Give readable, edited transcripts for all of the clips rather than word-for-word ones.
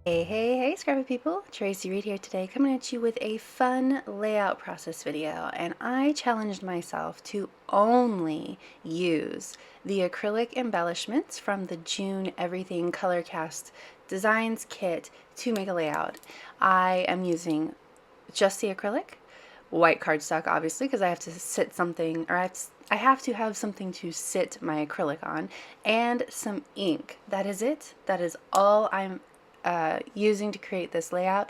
Hey, Scrubby people! Tracy Reed here today, coming at you with a fun layout process video. And I challenged myself to only use the acrylic embellishments from the June Everything Color Cast Designs kit to make a layout. I am using just the acrylic, white cardstock obviously, because I have to sit something, or I have to have something to sit my acrylic on, and some ink. That is it. That is all I'm using to create this layout.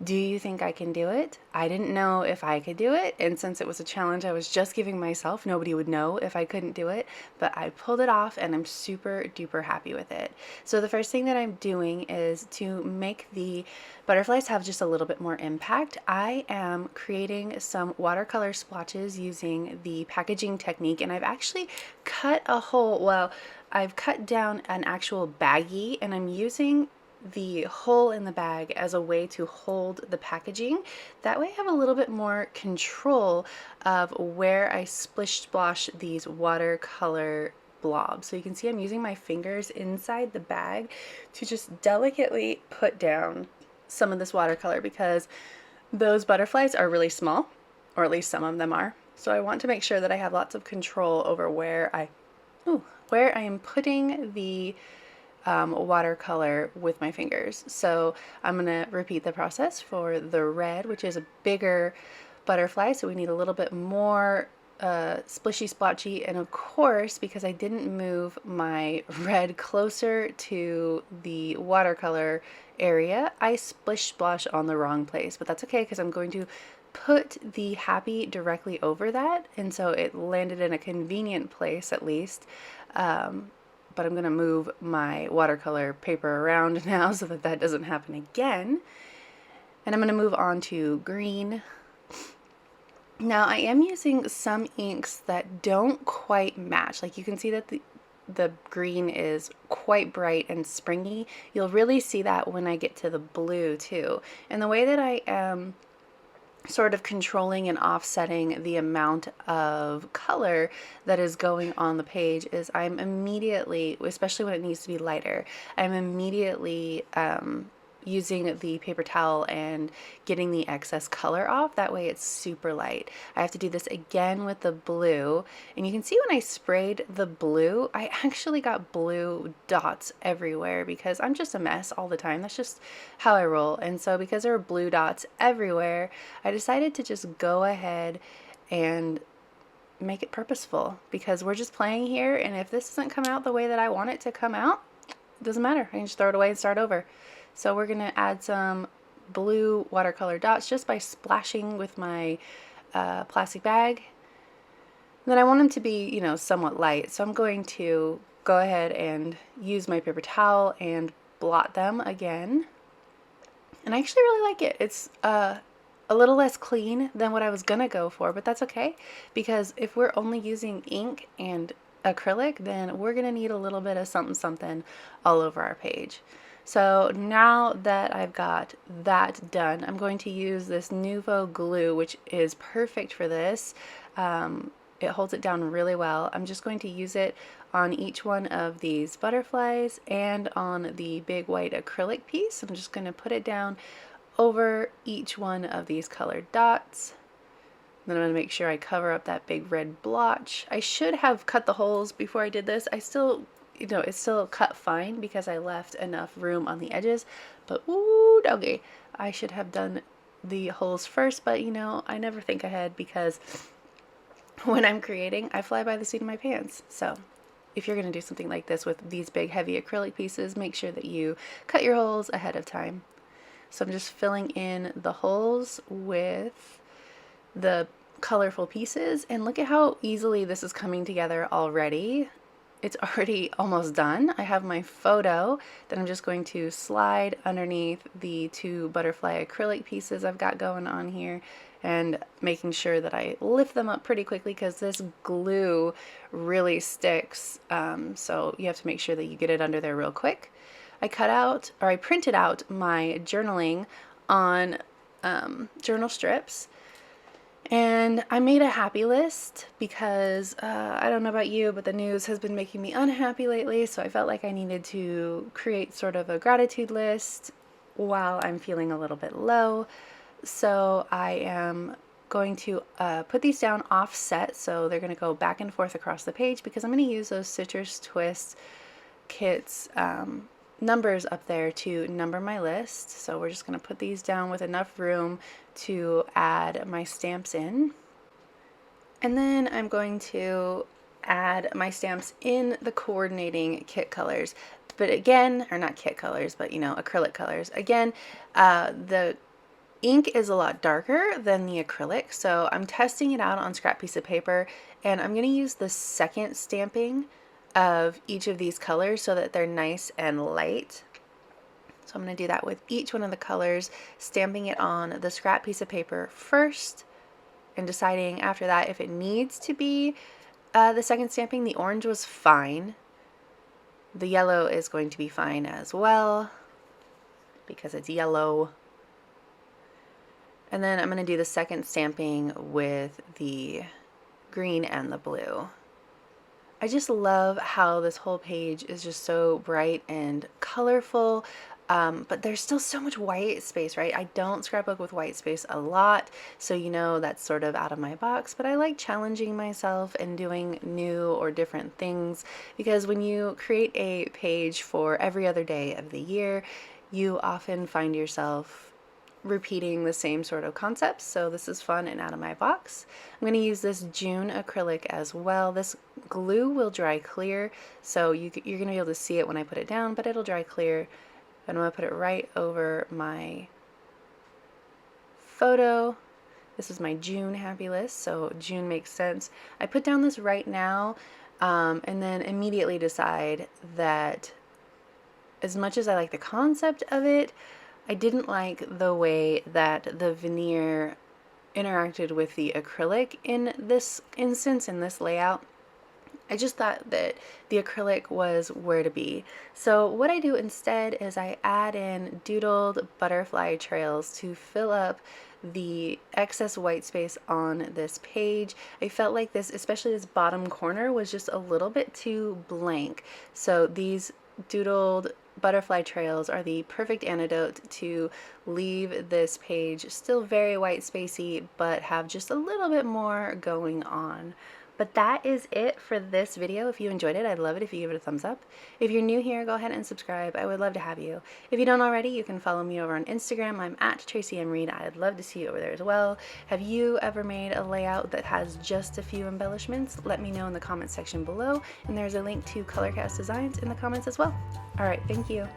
Do you think I can do it? I didn't know if I could do it, and since it was a challenge I was just giving myself, nobody would know if I couldn't do it, but I pulled it off and I'm super duper happy with it. So the first thing that I'm doing is to make the butterflies have just a little bit more impact. I am creating some watercolor splotches using the packaging technique, and I've actually cut a hole, well, I've cut down an actual baggie, and I'm using the hole in the bag as a way to hold the packaging. That way I have a little bit more control of where I splish splosh these watercolor blobs. So you can see I'm using my fingers inside the bag to just delicately put down some of this watercolor, because those butterflies are really small, or at least some of them are. So I want to make sure that I have lots of control over where I am putting the watercolor with my fingers. So I'm going to repeat the process for the red, which is a bigger butterfly, so we need a little bit more splishy splotchy, and of course, because I didn't move my red closer to the watercolor area, I splish splosh on the wrong place, but that's okay because I'm going to put the happy directly over that, and so it landed in a convenient place at least. But I'm going to move my watercolor paper around now so that that doesn't happen again. And I'm going to move on to green. Now I am using some inks that don't quite match. Like you can see that the green is quite bright and springy. You'll really see that when I get to the blue too. And the way that I am sort of controlling and offsetting the amount of color that is going on the page is I'm immediately, especially when it needs to be lighter, I'm immediately using the paper towel and getting the excess color off. That way it's super light. I have to do this again with the blue, and you can see when I sprayed the blue, I actually got blue dots everywhere because I'm just a mess all the time. That's just how I roll. And so because there were blue dots everywhere, I decided to just go ahead and make it purposeful, because we're just playing here, and if this doesn't come out the way that I want it to come out, it doesn't matter. I can just throw it away and start over. So we're going to add some blue watercolor dots just by splashing with my plastic bag. And then I want them to be, you know, somewhat light. So I'm going to go ahead and use my paper towel and blot them again. And I actually really like it. It's a little less clean than what I was going to go for, but that's okay, because if we're only using ink and acrylic, then we're going to need a little bit of something something all over our page. So now that I've got that done, I'm going to use this Nuvo glue, which is perfect for this. It holds it down really well. I'm just going to use it on each one of these butterflies and on the big white acrylic piece. I'm just going to put it down over each one of these colored dots. Then I'm going to make sure I cover up that big red blotch. I should have cut the holes before I did this. I still, you know, it's still cut fine because I left enough room on the edges, but ooh doggy, I should have done the holes first, but you know, I never think ahead because when I'm creating, I fly by the seat of my pants. So if you're going to do something like this with these big heavy acrylic pieces, make sure that you cut your holes ahead of time. So I'm just filling in the holes with the colorful pieces, and look at how easily this is coming together already. It's already almost done. I have my photo that I'm just going to slide underneath the two butterfly acrylic pieces I've got going on here, and making sure that I lift them up pretty quickly because this glue really sticks, so you have to make sure that you get it under there real quick. I printed out my journaling on journal strips, and I made a happy list because I don't know about you, but the news has been making me unhappy lately, so I felt like I needed to create sort of a gratitude list while I'm feeling a little bit low. So I am going to put these down offset, so they're going to go back and forth across the page because I'm going to use those Citrus Twist kits numbers up there to number my list. So we're just going to put these down with enough room to add my stamps in. And then I'm going to add my stamps in the coordinating kit colors. But again, or not kit colors, but acrylic colors. Again, the ink is a lot darker than the acrylic, so I'm testing it out on scrap piece of paper, and I'm going to use the second stamping of each of these colors so that they're nice and light. So I'm going to do that with each one of the colors, stamping it on the scrap piece of paper first, and deciding after that if it needs to be the second stamping. The orange was fine. The yellow is going to be fine as well because it's yellow. And then I'm going to do the second stamping with the green and the blue. I just love how this whole page is just so bright and colorful, but there's still so much white space, right? I don't scrapbook with white space a lot, so that's sort of out of my box, but I like challenging myself and doing new or different things, because when you create a page for every other day of the year, you often find yourself repeating the same sort of concepts. So this is fun and out of my box. I'm going to use this June acrylic as well. This glue will dry clear, so you're going to be able to see it when I put it down, but it'll dry clear. And I'm going to put it right over my photo. This is my June happy list, so June makes sense. I put down this right now, and then immediately decide that as much as I like the concept of it, I didn't like the way that the veneer interacted with the acrylic in this instance, in this layout. I just thought that the acrylic was where to be. So what I do instead is I add in doodled butterfly trails to fill up the excess white space on this page. I felt like this, especially this bottom corner, was just a little bit too blank. So these doodled butterfly trails are the perfect antidote to leave this page still very white spacey, but have just a little bit more going on. But that is it for this video. If you enjoyed it, I'd love it if you give it a thumbs up. If you're new here, go ahead and subscribe. I would love to have you. If you don't already, you can follow me over on Instagram. I'm at Tracy M. Reed. I'd love to see you over there as well. Have you ever made a layout that has just a few embellishments? Let me know in the comments section below. And there's a link to Colorcast Designs in the comments as well. All right, thank you.